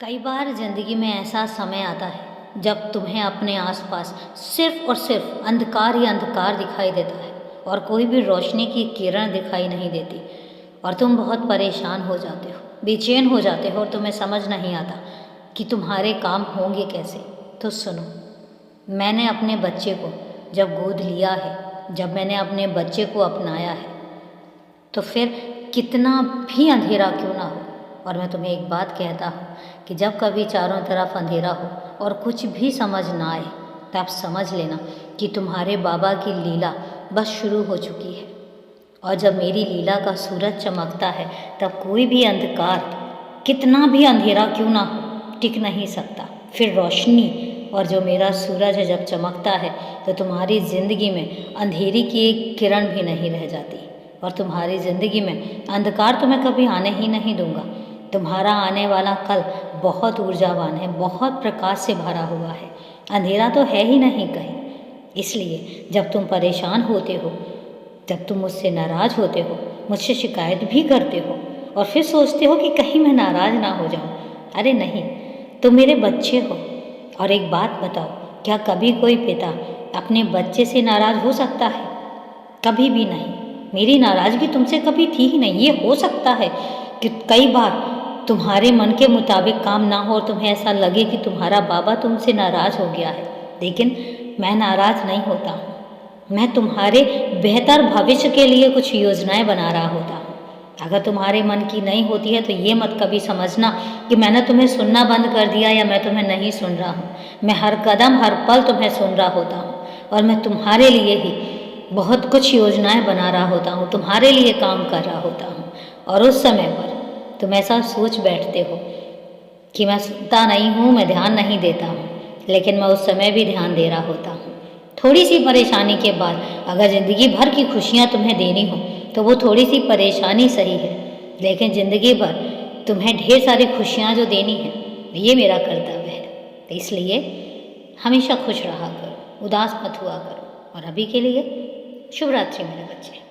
कई बार ज़िंदगी में ऐसा समय आता है जब तुम्हें अपने आसपास सिर्फ और सिर्फ अंधकार ही अंधकार दिखाई देता है और कोई भी रोशनी की किरण दिखाई नहीं देती और तुम बहुत परेशान हो जाते हो, बेचैन हो जाते हो और तुम्हें समझ नहीं आता कि तुम्हारे काम होंगे कैसे। तो सुनो, मैंने अपने बच्चे को जब गोद लिया है, जब मैंने अपने बच्चे को अपनाया है, तो फिर कितना भी अंधेरा क्यों ना हो, और मैं तुम्हें एक बात कहता हूँ कि जब कभी चारों तरफ अंधेरा हो और कुछ भी समझ ना आए, तब समझ लेना कि तुम्हारे बाबा की लीला बस शुरू हो चुकी है। और जब मेरी लीला का सूरज चमकता है, तब कोई भी अंधकार, कितना भी अंधेरा क्यों ना हो, टिक नहीं सकता। फिर रोशनी और जो मेरा सूरज है जब चमकता है, तो तुम्हारी ज़िंदगी में अंधेरी की एक किरण भी नहीं रह जाती और तुम्हारी ज़िंदगी में अंधकार तो मैं कभी आने ही नहीं दूंगा। तुम्हारा आने वाला कल बहुत ऊर्जावान है, बहुत प्रकाश से भरा हुआ है, अंधेरा तो है ही नहीं कहीं। इसलिए जब तुम परेशान होते हो, जब तुम मुझसे नाराज़ होते हो, मुझसे शिकायत भी करते हो और फिर सोचते हो कि कहीं मैं नाराज़ ना हो जाऊं, अरे नहीं, तुम मेरे बच्चे हो। और एक बात बताओ, क्या कभी कोई पिता अपने बच्चे से नाराज़ हो सकता है? कभी भी नहीं। मेरी नाराज़गी तुमसे कभी थी ही नहीं। ये हो सकता है कि कई बार तुम्हारे मन के मुताबिक काम ना हो और तुम्हें ऐसा लगे कि तुम्हारा बाबा तुमसे नाराज़ हो गया है, लेकिन मैं नाराज़ नहीं होता हूँ। मैं तुम्हारे बेहतर भविष्य के लिए कुछ योजनाएं बना रहा होता हूँ। अगर तुम्हारे मन की नहीं होती है तो ये मत कभी समझना कि मैंने तुम्हें सुनना बंद कर दिया या मैं तुम्हें नहीं सुन रहा हूँ। मैं हर कदम हर पल तुम्हें सुन रहा होता हूँ और मैं तुम्हारे लिए ही बहुत कुछ योजनाएं बना रहा होता हूँ, तुम्हारे लिए काम कर रहा होता हूँ। और उस समय पर तुम ऐसा सोच बैठते हो कि मैं सुनता नहीं हूँ, मैं ध्यान नहीं देता हूँ, लेकिन मैं उस समय भी ध्यान दे रहा होता हूँ। थोड़ी सी परेशानी के बाद अगर ज़िंदगी भर की खुशियाँ तुम्हें देनी हो तो वो थोड़ी सी परेशानी सही है, लेकिन ज़िंदगी भर तुम्हें ढेर सारी खुशियाँ जो देनी है, ये मेरा कर्तव्य है। इसलिए हमेशा खुश रहा करो, उदास मत हुआ करो। और अभी के लिए शुभ रात्रि मेरे बच्चे।